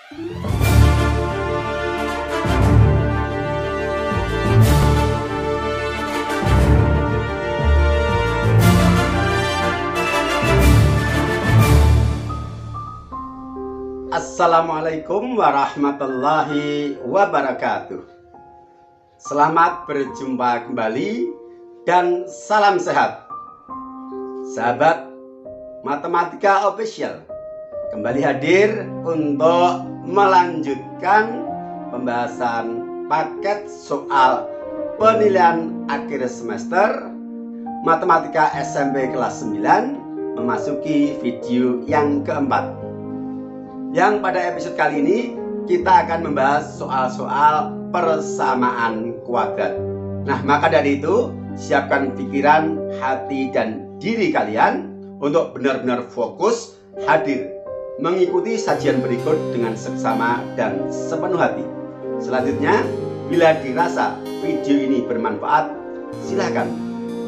Assalamualaikum warahmatullahi wabarakatuh. Selamat berjumpa kembali dan salam sehat. Sahabat Matematika Official kembali hadir untuk melanjutkan pembahasan paket soal penilaian akhir semester Matematika SMP kelas 9 memasuki video yang keempat. Yang pada episode kali ini kita akan membahas soal-soal persamaan kuadrat. Nah, maka dari itu siapkan pikiran, hati, dan diri kalian untuk benar-benar fokus hadir mengikuti sajian berikut dengan seksama dan sepenuh hati. Selanjutnya, bila dirasa video ini bermanfaat, silahkan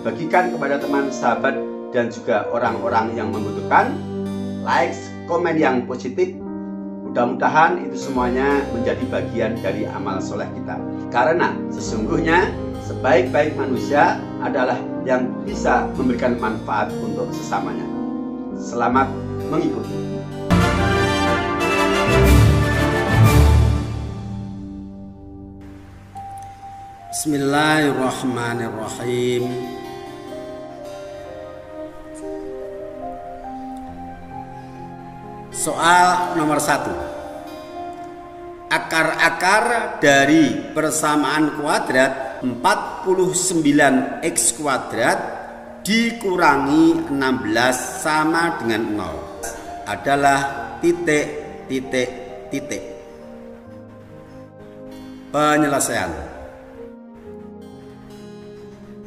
bagikan kepada teman, sahabat, dan juga orang-orang yang membutuhkan. Like, komen yang positif. Mudah-mudahan itu semuanya menjadi bagian dari amal soleh kita. Karena sesungguhnya sebaik-baik manusia adalah yang bisa memberikan manfaat untuk sesamanya. Selamat mengikuti. Bismillahirrahmanirrahim. Soal nomor 1. Akar-akar dari persamaan kuadrat 49x kuadrat dikurangi 16 sama dengan 0 adalah titik. Penyelesaian.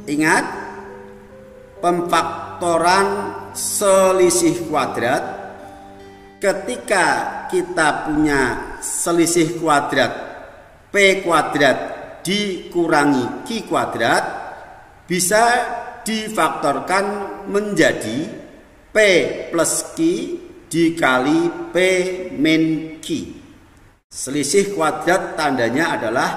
Ingat, pemfaktoran selisih kuadrat. Ketika kita punya selisih kuadrat P kuadrat dikurangi Q kuadrat, bisa difaktorkan menjadi P plus Q dikali P min Q. Selisih kuadrat tandanya adalah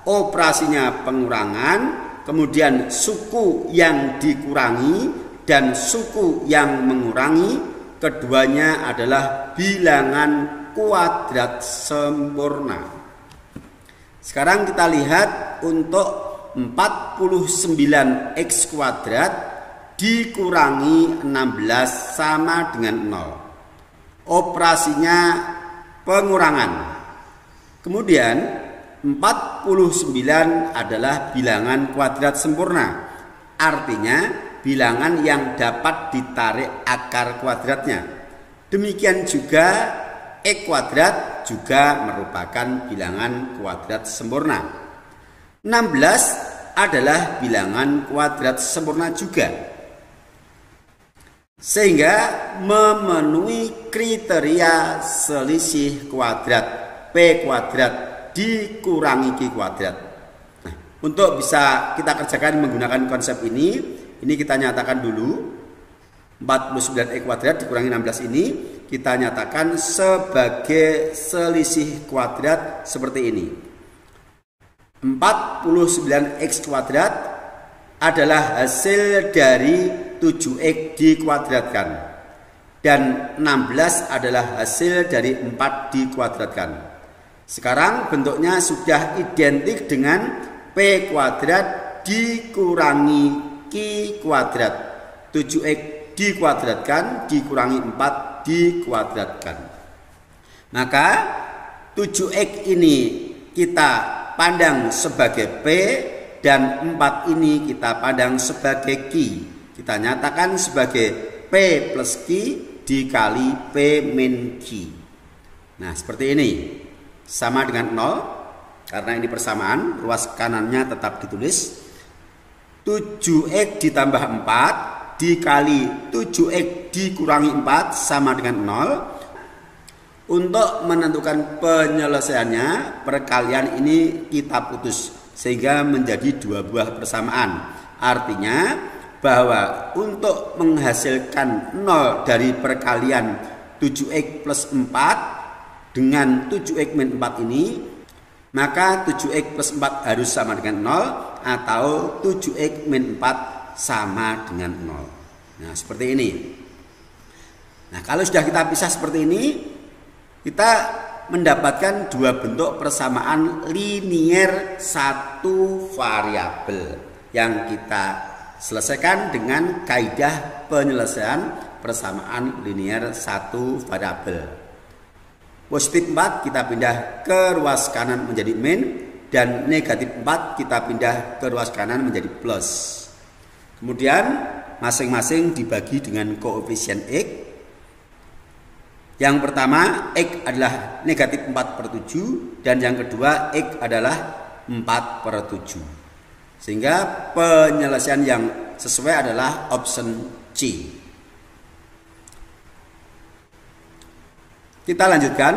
operasinya pengurangan, kemudian suku yang dikurangi dan suku yang mengurangi, keduanya adalah bilangan kuadrat sempurna. Sekarang kita lihat untuk 49x kuadrat dikurangi 16 sama dengan 0. Operasinya pengurangan. Kemudian 49 adalah bilangan kuadrat sempurna. Artinya bilangan yang dapat ditarik akar kuadratnya. Demikian juga X kuadrat juga merupakan bilangan kuadrat sempurna. 16 adalah bilangan kuadrat sempurna juga. Sehingga memenuhi kriteria selisih kuadrat P kuadrat dikurangi Q kuadrat. Nah, untuk bisa kita kerjakan menggunakan konsep ini kita nyatakan dulu 49x kuadrat dikurangi 16 ini kita nyatakan sebagai selisih kuadrat seperti ini. 49x kuadrat adalah hasil dari 7x dikuadratkan dan 16 adalah hasil dari 4 dikuadratkan. Sekarang bentuknya sudah identik dengan P kuadrat dikurangi Q kuadrat. 7x dikuadratkan dikurangi 4 dikuadratkan. Maka 7x ini kita pandang sebagai P dan 4 ini kita pandang sebagai Q. Kita nyatakan sebagai P plus Q dikali P min Q. Nah, seperti ini. Sama dengan 0 karena ini persamaan, ruas kanannya tetap ditulis. 7x ditambah 4 dikali 7x dikurangi 4 sama dengan 0. Untuk menentukan penyelesaiannya, perkalian ini kita putus sehingga menjadi dua buah persamaan. Artinya bahwa untuk menghasilkan 0 dari perkalian 7x plus 4 dengan 7x min 4 ini, maka 7x plus 4 harus sama dengan 0 atau 7x min 4 sama dengan 0. Nah, seperti ini. Nah, kalau sudah kita pisah seperti ini, kita mendapatkan dua bentuk persamaan linier satu variabel yang kita selesaikan dengan kaidah penyelesaian persamaan linier satu variabel. Positif 4 kita pindah ke ruas kanan menjadi min, dan negatif 4 kita pindah ke ruas kanan menjadi plus. Kemudian masing-masing dibagi dengan koefisien X. Yang pertama, X adalah negatif 4/7, dan yang kedua X adalah 4/7. Sehingga penyelesaian yang sesuai adalah option C. Kita lanjutkan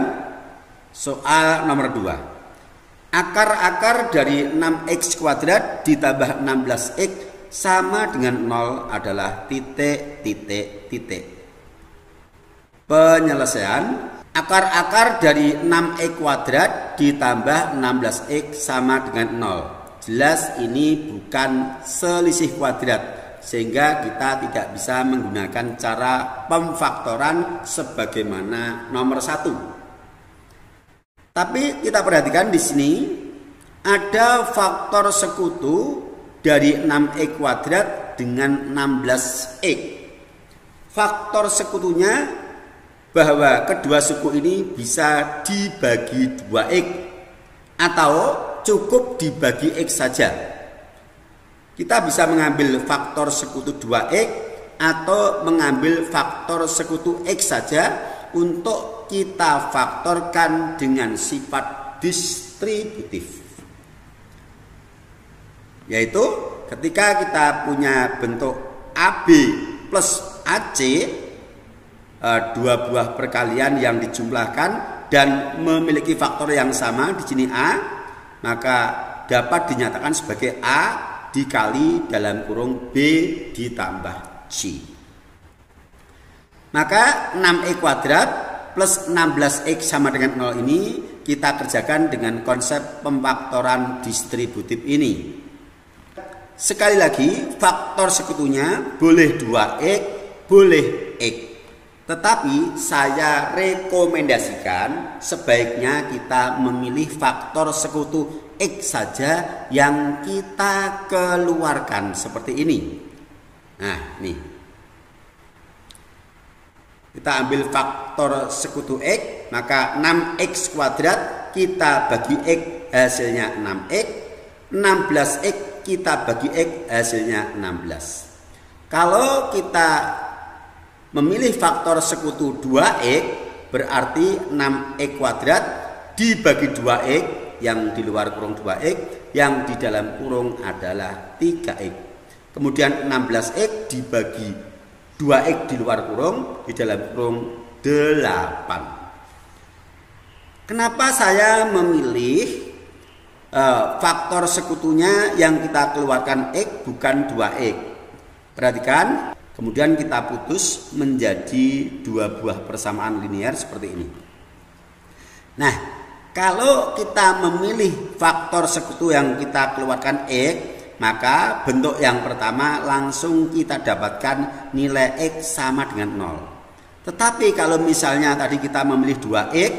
soal nomor 2. Akar-akar dari 6x kuadrat ditambah 16x sama dengan 0 adalah titik, titik, titik. Penyelesaian, akar-akar dari 6x kuadrat ditambah 16x sama dengan 0. Jelas ini bukan selisih kuadrat, sehingga kita tidak bisa menggunakan cara pemfaktoran sebagaimana nomor 1. Tapi kita perhatikan di sini ada faktor sekutu dari 6x kuadrat dengan 16x. Faktor sekutunya bahwa kedua suku ini bisa dibagi 2x atau cukup dibagi x saja. Kita bisa mengambil faktor sekutu 2x atau mengambil faktor sekutu x saja untuk kita faktorkan dengan sifat distributif. Yaitu ketika kita punya bentuk AB plus AC, dua buah perkalian yang dijumlahkan dan memiliki faktor yang sama, di sini A, maka dapat dinyatakan sebagai A dikali dalam kurung B ditambah C. Maka 6x kuadrat plus 16x sama dengan 0 ini kita kerjakan dengan konsep pemfaktoran distributif ini. Sekali lagi, faktor sekutunya boleh 2x, boleh x. Tetapi saya rekomendasikan sebaiknya kita memilih faktor sekutu x saja yang kita keluarkan seperti ini. Nah, nih. Kita ambil faktor sekutu x, maka 6x kuadrat kita bagi x hasilnya 6x, 16x kita bagi x hasilnya 16. Kalau kita memilih faktor sekutu 2x, berarti 6x kuadrat dibagi 2x, yang di luar kurung 2x, yang di dalam kurung adalah 3x. Kemudian 16x dibagi 2x di luar kurung, di dalam kurung 8. Kenapa saya memilih faktor sekutunya yang kita keluarkan x bukan 2x? Perhatikan. Kemudian kita putus menjadi dua buah persamaan linear seperti ini. Nah, kalau kita memilih faktor sekutu yang kita keluarkan x, maka bentuk yang pertama langsung kita dapatkan nilai x sama dengan 0. Tetapi kalau misalnya tadi kita memilih 2x,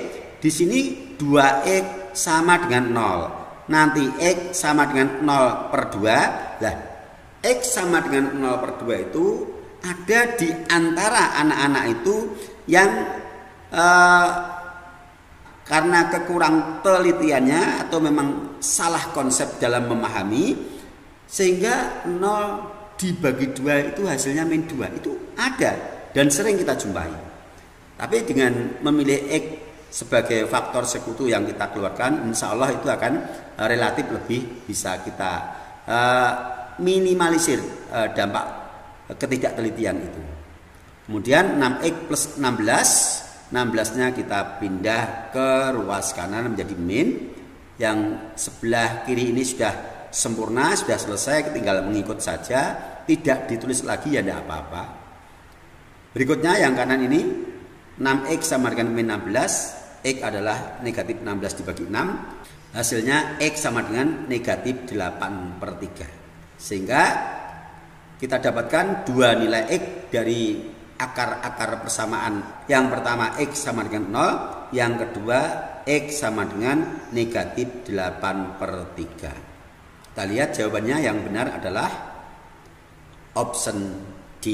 di sini 2x sama dengan 0. Nanti x sama dengan 0/2. Lah, x sama dengan 0/2 itu ada di antara anak-anak itu yang karena kekurang telitiannya atau memang salah konsep dalam memahami, sehingga 0 dibagi 2 itu hasilnya min 2. Itu ada dan sering kita jumpai. Tapi dengan memilih x sebagai faktor sekutu yang kita keluarkan, insya Allah itu akan relatif lebih bisa kita minimalisir dampak ketidaktelitian itu. Kemudian 6x plus 16nya kita pindah ke ruas kanan menjadi min. Yang sebelah kiri ini sudah sempurna, sudah selesai, tinggal mengikut saja, tidak ditulis lagi ya tidak apa-apa. Berikutnya yang kanan ini 6x sama dengan min 16, X adalah negatif 16 dibagi 6. Hasilnya X sama dengan negatif 8/3. Sehingga kita dapatkan dua nilai X dari akar-akar persamaan. Yang pertama X sama dengan 0. Yang kedua X sama dengan negatif 8/3. Kita lihat jawabannya yang benar adalah option D.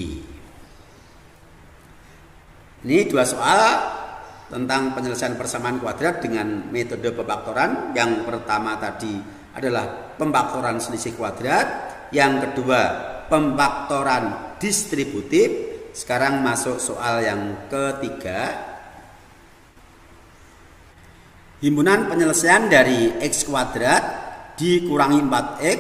Ini dua soal tentang penyelesaian persamaan kuadrat dengan metode pemfaktoran. Yang pertama tadi adalah pemfaktoran selisih kuadrat, yang kedua pemfaktoran distributif. Sekarang masuk soal yang ketiga. Himpunan penyelesaian dari X kuadrat dikurangi 4X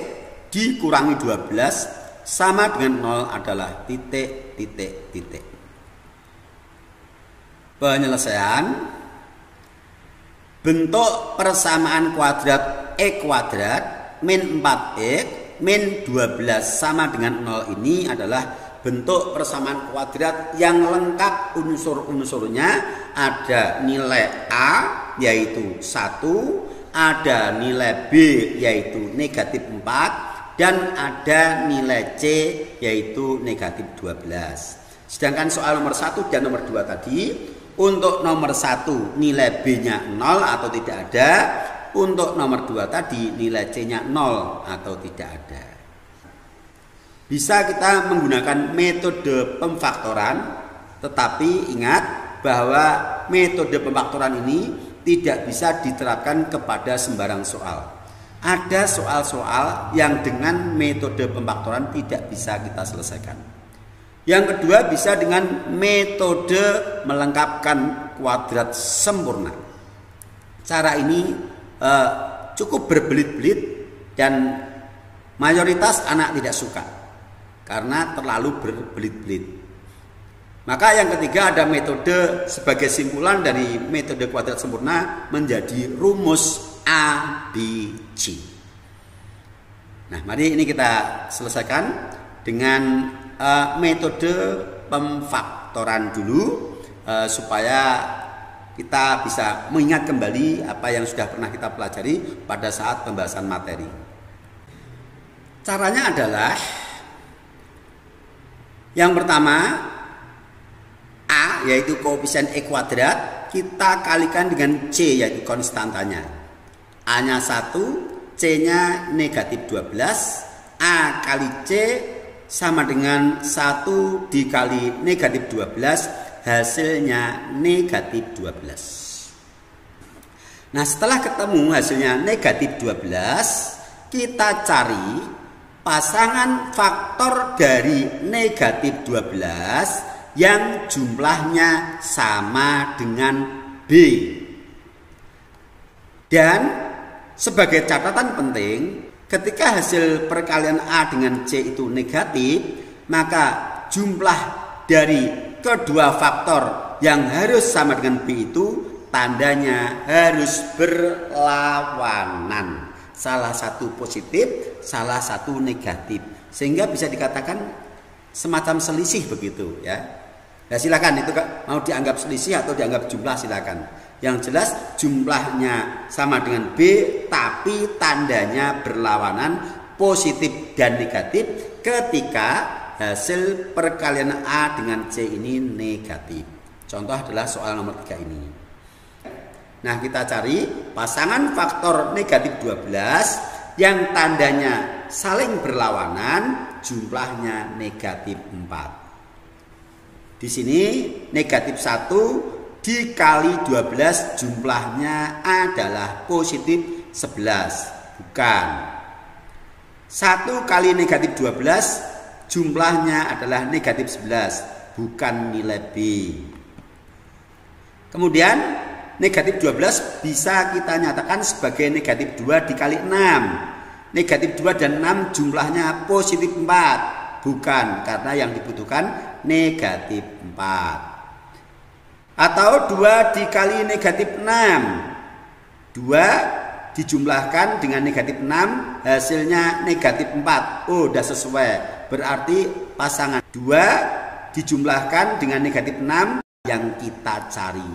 dikurangi 12 sama dengan 0 adalah titik. Penyelesaian bentuk persamaan kuadrat X kuadrat min 4X min 12 sama dengan 0 ini adalah bentuk persamaan kuadrat yang lengkap unsur-unsurnya. Ada nilai A yaitu 1, ada nilai B yaitu negatif 4, dan ada nilai C yaitu negatif 12. Sedangkan soal nomor 1 dan nomor 2 tadi, untuk nomor 1 nilai B-nya 0 atau tidak ada, untuk nomor 2 tadi nilai C-nya 0 atau tidak ada. Bisa kita menggunakan metode pemfaktoran, tetapi ingat bahwa metode pemfaktoran ini tidak bisa diterapkan kepada sembarang soal. Ada soal-soal yang dengan metode pemfaktoran tidak bisa kita selesaikan. Yang kedua, bisa dengan metode melengkapkan kuadrat sempurna. Cara ini cukup berbelit-belit dan mayoritas anak tidak suka karena terlalu berbelit-belit. Maka yang ketiga ada metode sebagai simpulan dari metode kuadrat sempurna menjadi rumus ABC. Nah, mari ini kita selesaikan dengan metode pemfaktoran dulu supaya kita bisa mengingat kembali apa yang sudah pernah kita pelajari pada saat pembahasan materi. Caranya adalah yang pertama A yaitu koefisien X kuadrat kita kalikan dengan C yaitu konstantanya. A-nya 1, C-nya negatif 12, A kali C sama dengan 1 dikali negatif 12, hasilnya negatif 12. Nah, setelah ketemu hasilnya negatif 12, kita cari pasangan faktor dari negatif 12 yang jumlahnya sama dengan B. Dan sebagai catatan penting, ketika hasil perkalian A dengan C itu negatif, maka jumlah dari kedua faktor yang harus sama dengan B itu tandanya harus berlawanan. Salah satu positif, salah satu negatif. Sehingga bisa dikatakan semacam selisih begitu ya. Nah, silakan itu mau dianggap selisih atau dianggap jumlah silakan. Yang jelas jumlahnya sama dengan B tapi tandanya berlawanan positif dan negatif ketika hasil perkalian A dengan C ini negatif. Contoh adalah soal nomor 3 ini. Nah, kita cari pasangan faktor negatif 12 yang tandanya saling berlawanan, jumlahnya negatif 4. Di sini negatif 1 dikali 12 jumlahnya adalah positif 11. Bukan. 1 kali negatif 12 jumlahnya adalah negatif 11. Bukan nilai B. Kemudian negatif 12 bisa kita nyatakan sebagai negatif 2 dikali 6. Negatif 2 dan 6 jumlahnya positif 4. Bukan, karena yang dibutuhkan negatif 4. Atau 2 dikali negatif 6. 2 dijumlahkan dengan negatif 6 hasilnya negatif 4. Oh, udah sesuai. Berarti pasangan 2 dijumlahkan dengan negatif 6 yang kita cari.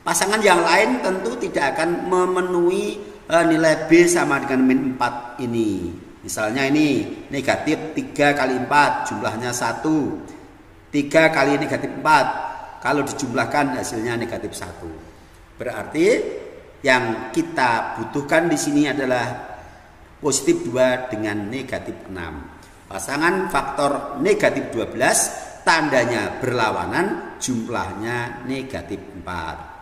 Pasangan yang lain tentu tidak akan memenuhi nilai B sama dengan min 4 ini. Misalnya ini negatif 3 kali 4 jumlahnya 1. 3 kali negatif 4 kalau dijumlahkan hasilnya negatif 1. Berarti yang kita butuhkan di sini adalah positif 2 dengan negatif 6. Pasangan faktor negatif 12 tandanya berlawanan, jumlahnya negatif 4.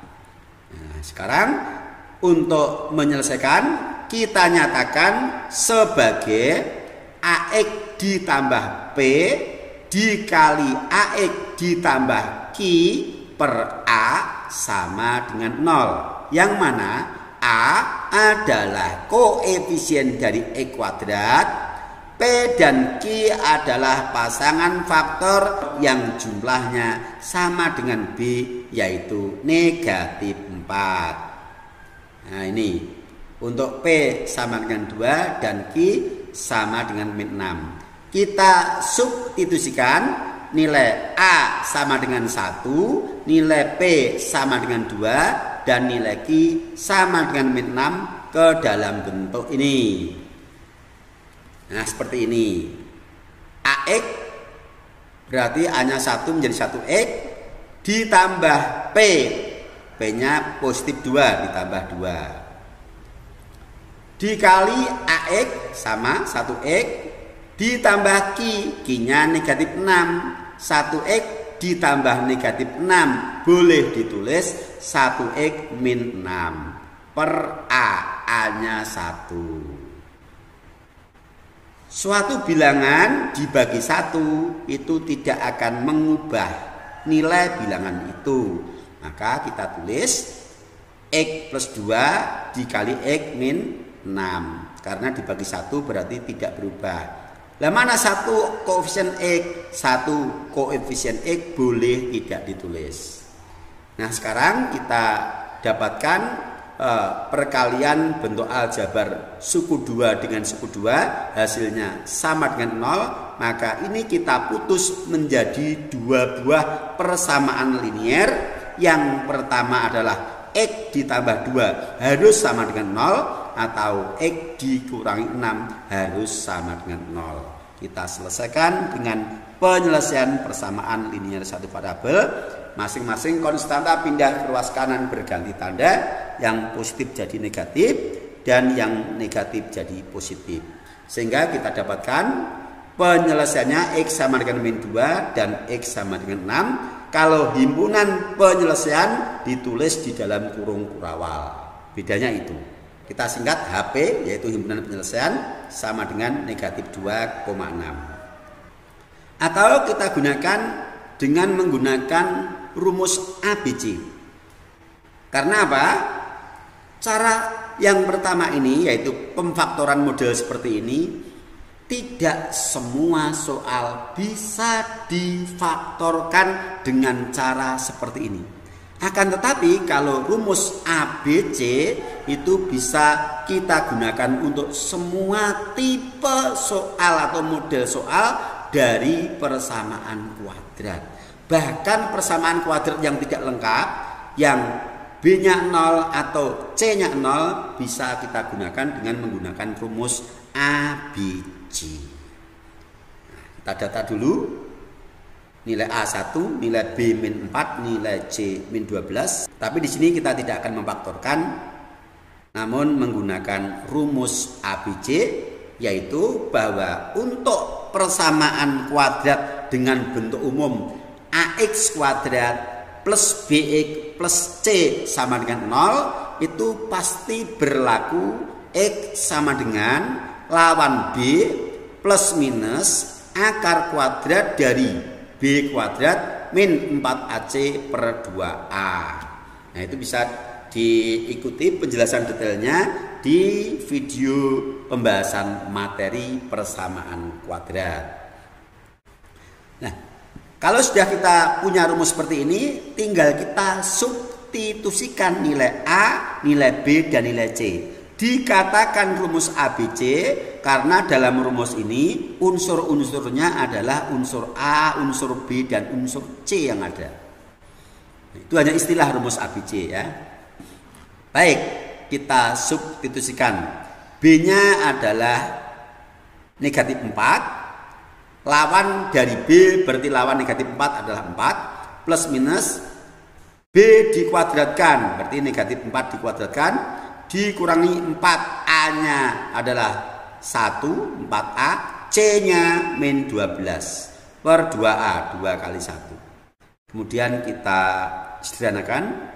Nah, sekarang untuk menyelesaikan kita nyatakan sebagai AX ditambah P dikali AX ditambah Q per A sama dengan 0. Yang mana A adalah koefisien dari X kuadrat, P dan Q adalah pasangan faktor yang jumlahnya sama dengan B, yaitu negatif 4. Nah ini untuk P sama dengan 2 dan Q sama dengan min 6. Kita substitusikan nilai A sama dengan 1, nilai P sama dengan 2, dan nilai Q sama dengan min 6 ke dalam bentuk ini. Nah seperti ini. AX berarti A-nya 1 menjadi 1X ditambah P. P-nya positif 2 ditambah 2. Dikali AX sama 1X ditambah Q. Q-nya negatif 6. 1X ditambah negatif 6 boleh ditulis 1X min 6 per A. A-nya 1. Suatu bilangan dibagi 1 itu tidak akan mengubah nilai bilangan itu. Maka kita tulis X plus 2 dikali X min 6. Karena dibagi 1 berarti tidak berubah. Lah mana satu koefisien X? Satu koefisien X boleh tidak ditulis. Nah sekarang kita dapatkan perkalian bentuk aljabar suku 2 dengan suku 2 hasilnya sama dengan 0, maka ini kita putus menjadi dua buah persamaan linier. Yang pertama adalah X ditambah 2 harus sama dengan 0, atau X dikurangi 6 harus sama dengan 0. Kita selesaikan dengan penyelesaian persamaan linier satu variabel. Masing-masing konstanta pindah ke ruas kanan berganti tanda, yang positif jadi negatif dan yang negatif jadi positif. Sehingga kita dapatkan penyelesaiannya X sama dengan min 2 dan X sama dengan 6. Kalau himpunan penyelesaian ditulis di dalam kurung kurawal. Bedanya itu. Kita singkat HP, yaitu himpunan penyelesaian, sama dengan negatif 2,6. Atau kita gunakan dengan menggunakan rumus ABC. Karena apa? Cara yang pertama ini, yaitu pemfaktoran model seperti ini, tidak semua soal bisa difaktorkan dengan cara seperti ini. Akan tetapi kalau rumus ABC itu bisa kita gunakan untuk semua tipe soal atau model soal dari persamaan kuadrat. Bahkan persamaan kuadrat yang tidak lengkap, yang B-nya 0 atau C-nya 0, bisa kita gunakan dengan menggunakan rumus ABC. Nah, kita data dulu nilai A1, nilai B min 4, nilai C min 12. Tapi di sini kita tidak akan memfaktorkan, namun menggunakan rumus ABC, yaitu bahwa untuk persamaan kuadrat dengan bentuk umum AX kuadrat plus BX plus C sama dengan 0, itu pasti berlaku X sama dengan lawan B plus minus akar kuadrat dari B kuadrat min 4AC per 2A. Nah itu bisa diikuti penjelasan detailnya di video pembahasan materi persamaan kuadrat. Nah, kalau sudah kita punya rumus seperti ini, tinggal kita substitusikan nilai A, nilai B, dan nilai C. Dikatakan rumus ABC karena dalam rumus ini unsur-unsurnya adalah unsur A, unsur B, dan unsur C yang ada. Itu hanya istilah rumus ABC ya. Baik, kita substitusikan. B-nya adalah negatif 4. Lawan dari B berarti lawan negatif 4 adalah 4. Plus minus B dikuadratkan, berarti negatif 4 dikuadratkan. Dikurangi 4A-nya adalah 1, 4A. C-nya min 12 per 2A, 2 kali 1. Kemudian kita sederhanakan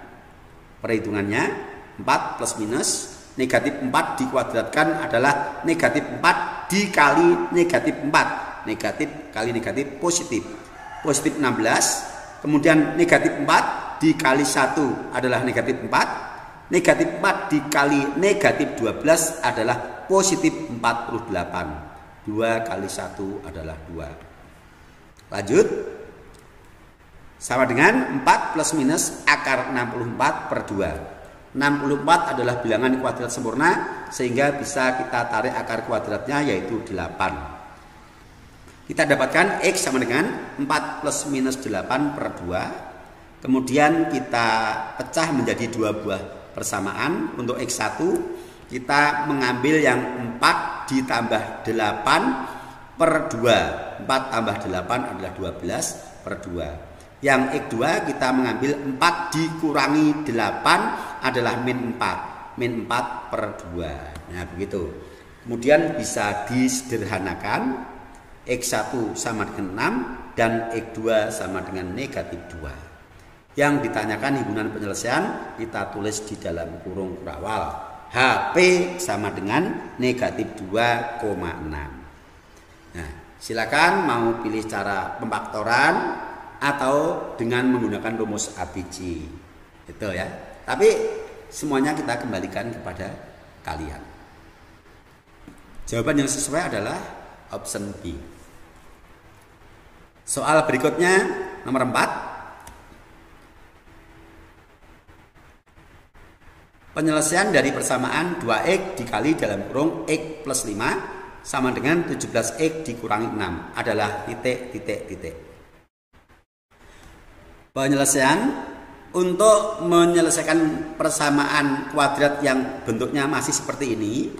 perhitungannya. 4 plus minus negatif 4 dikuadratkan adalah negatif 4 dikali negatif 4. Negatif kali negatif positif. Positif 16. Kemudian negatif 4 dikali 1 adalah negatif 4. Negatif 4 dikali negatif 12 adalah positif 48. 2 kali 1 adalah 2. Lanjut. Sama dengan 4 plus minus akar 64 per 2. 64 adalah bilangan kuadrat sempurna, sehingga bisa kita tarik akar kuadratnya yaitu 8. Kita dapatkan X sama dengan 4 plus minus 8 per 2. Kemudian kita pecah menjadi 2 buah persamaan. Untuk X1 kita mengambil yang 4 ditambah 8 per 2. 4 tambah 8 adalah 12 per 2. Yang X2 kita mengambil 4 dikurangi 8 adalah min 4. Min 4 per 2. Nah begitu. Kemudian bisa disederhanakan. X1 sama dengan 6 dan X2 sama dengan negatif 2. Yang ditanyakan himpunan penyelesaian kita tulis di dalam kurung kurawal. HP sama dengan negatif 2,6. Nah silakan mau pilih cara pemfaktoran atau dengan menggunakan rumus ABC, itu ya. Tapi semuanya kita kembalikan kepada kalian. Jawaban yang sesuai adalah option B. Soal berikutnya nomor 4. Penyelesaian dari persamaan 2x dikali dalam kurung x plus 5 sama dengan 17x dikurangi 6 adalah titik. Penyelesaian untuk menyelesaikan persamaan kuadrat yang bentuknya masih seperti ini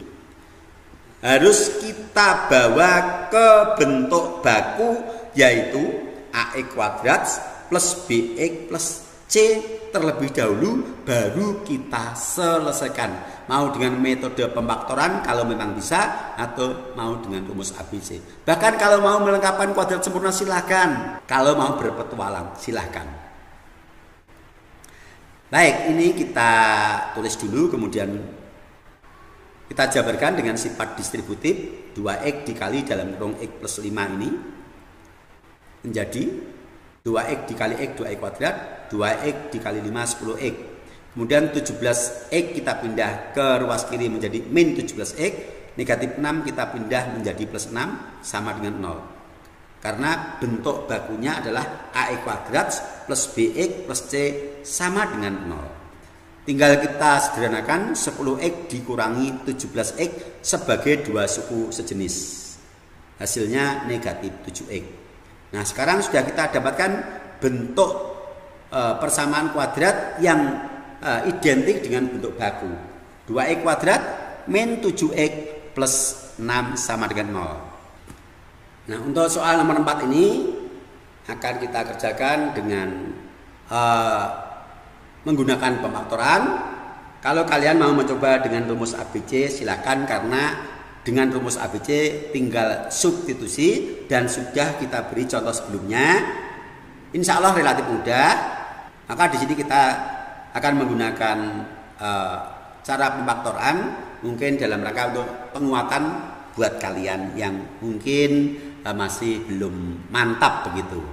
harus kita bawa ke bentuk baku, yaitu AX kuadrat plus BX plus C terlebih dahulu, baru kita selesaikan. Mau dengan metode pemfaktoran kalau memang bisa, atau mau dengan rumus ABC. Bahkan kalau mau melengkapkan kuadrat sempurna silahkan. Kalau mau berpetualang silahkan. Baik, ini kita tulis dulu, kemudian kita jabarkan dengan sifat distributif. 2x dikali dalam kurung x plus 5 ini menjadi 2x dikali x 2x kuadrat, 2x dikali 5 10x. Kemudian 17x kita pindah ke ruas kiri menjadi min 17x. Negatif 6 kita pindah menjadi plus 6 sama dengan 0. Karena bentuk bakunya adalah AX kuadrat plus BX plus C sama dengan 0. Tinggal kita sederhanakan 10x dikurangi 17x sebagai dua suku sejenis. Hasilnya negatif 7x. Nah sekarang sudah kita dapatkan bentuk persamaan kuadrat yang identik dengan bentuk baku. 2x kuadrat min 7x plus 6 sama dengan 0. Nah untuk soal nomor 4 ini akan kita kerjakan dengan menggunakan pemfaktoran. Kalau kalian mau mencoba dengan rumus ABC silahkan, karena dengan rumus ABC tinggal substitusi dan sudah kita beri contoh sebelumnya. Insya Allah relatif mudah. Maka di sini kita akan menggunakan cara pemfaktoran mungkin dalam rangka untuk penguatan buat kalian yang mungkin masih belum mantap begitu.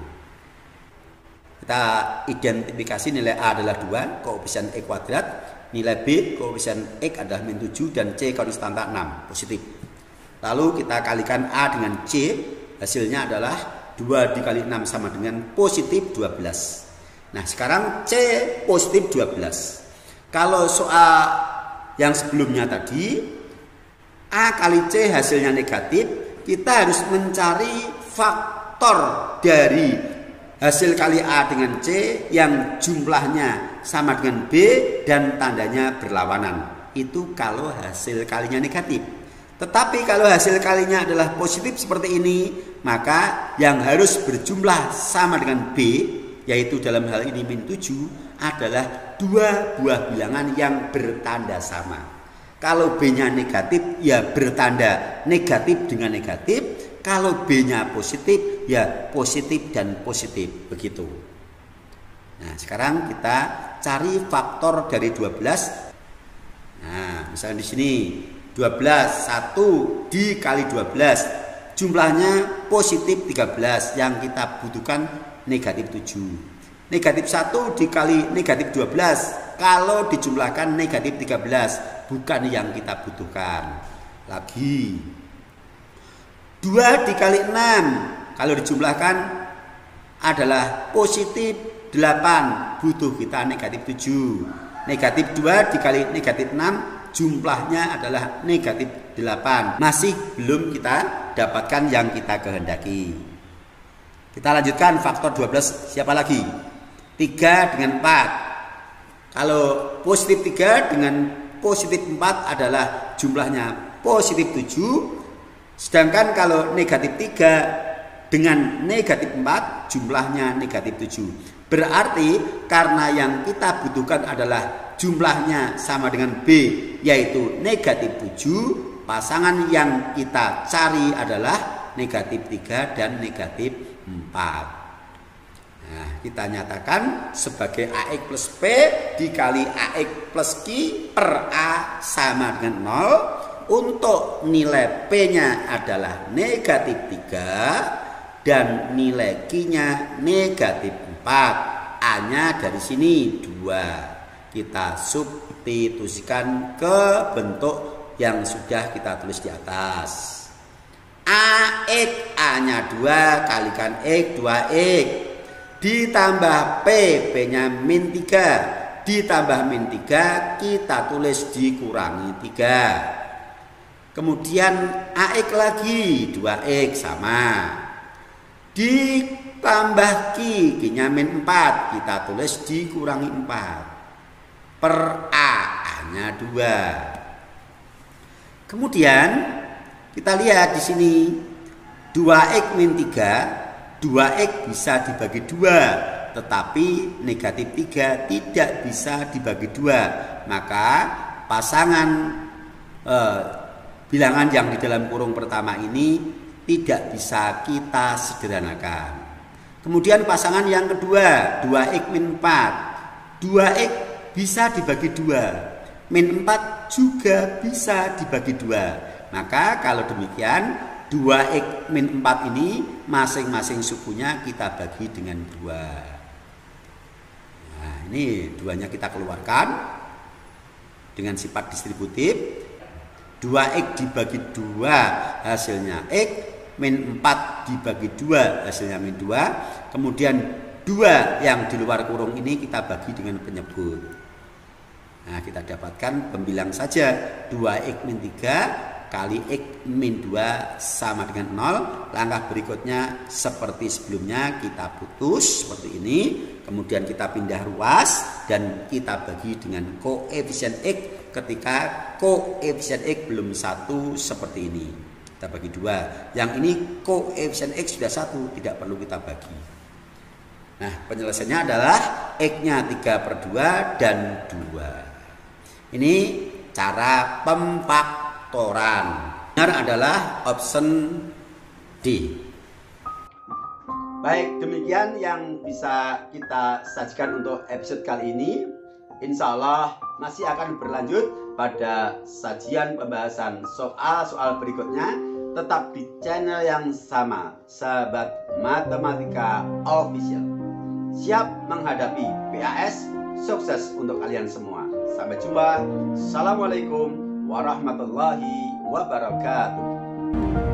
Kita identifikasi nilai A adalah 2, koefisien X kuadrat, nilai B koefisien X adalah min 7 dan C konstanta 6 positif. Lalu kita kalikan A dengan C, hasilnya adalah 2 dikali 6 sama dengan positif 12. Nah sekarang C positif 12. Kalau soal yang sebelumnya tadi A kali C hasilnya negatif, kita harus mencari faktor dari hasil kali A dengan C yang jumlahnya sama dengan B dan tandanya berlawanan. Itu kalau hasil kalinya negatif. Tetapi kalau hasil kalinya adalah positif seperti ini, maka yang harus berjumlah sama dengan B, yaitu dalam hal ini min 7, adalah dua buah bilangan yang bertanda sama. Kalau B-nya negatif, ya bertanda negatif dengan negatif. Kalau B-nya positif, ya positif dan positif, begitu. Nah, sekarang kita cari faktor dari 12. Nah, misalnya di sini 12, 1 dikali 12, jumlahnya positif 13, yang kita butuhkan negatif 7. Negatif 1 dikali negatif 12, kalau dijumlahkan negatif 13, bukan yang kita butuhkan. Lagi 2 dikali 6, kalau dijumlahkan adalah positif 8, butuh kita negatif 7. Negatif 2 dikali negatif 6, jumlahnya adalah negatif 8. Masih belum kita dapatkan yang kita kehendaki. Kita lanjutkan faktor 12, siapa lagi? 3 dengan 4. Kalau positif 3 dengan positif 4 adalah jumlahnya positif 7. Sedangkan kalau negatif 3 dengan negatif 4 jumlahnya negatif 7. Berarti karena yang kita butuhkan adalah jumlahnya sama dengan B, yaitu negatif 7, pasangan yang kita cari adalah negatif 3 dan negatif 4. Nah, kita nyatakan sebagai AX plus P dikali AX plus Q per A sama dengan 0. Untuk nilai P-nya adalah negatif 3 dan nilai Q-nya negatif 4. A-nya dari sini 2. Kita substitusikan ke bentuk yang sudah kita tulis di atas. AX, A-nya 2 kalikan X 2X. Ditambah P, P-nya min 3. Ditambah min 3, kita tulis dikurangi 3. Kemudian AX lagi 2X sama. Ditambah Q, Q-nya min 4, kita tulis dikurangi 4. Per A, A-nya 2. Kemudian kita lihat di sini 2X min 3, 2X bisa dibagi 2, tetapi negatif 3 tidak bisa dibagi 2. Maka pasangan bilangan yang di dalam kurung pertama ini tidak bisa kita sederhanakan. Kemudian pasangan yang kedua 2X min 4, 2X bisa dibagi 2, min 4 juga bisa dibagi 2. Maka kalau demikian 2X min 4 ini masing-masing sukunya kita bagi dengan 2. Nah, ini 2-nya kita keluarkan dengan sifat distributif. 2X dibagi 2 hasilnya X, min 4 dibagi 2 hasilnya min 2. Kemudian 2 yang di luar kurung ini kita bagi dengan penyebut. Nah, kita dapatkan pembilang saja 2X min 3 kali X min 2 sama dengan 0. Langkah berikutnya seperti sebelumnya, kita putus seperti ini. Kemudian kita pindah ruas dan kita bagi dengan koefisien X ketika koefisien X belum 1 seperti ini. Kita bagi 2. Yang ini koefisien X sudah 1, tidak perlu kita bagi. Nah, penyelesaiannya adalah X-nya 3/2 dan 2. Ini cara pemfaktoran. Benar adalah option D. Baik, demikian yang bisa kita sajikan untuk episode kali ini. Insya Allah masih akan berlanjut pada sajian pembahasan soal-soal berikutnya. Tetap di channel yang sama, Sahabat Matematika Official. Siap menghadapi PAS, sukses untuk kalian semua. Sampai jumpa. Assalamualaikum warahmatullahi wabarakatuh.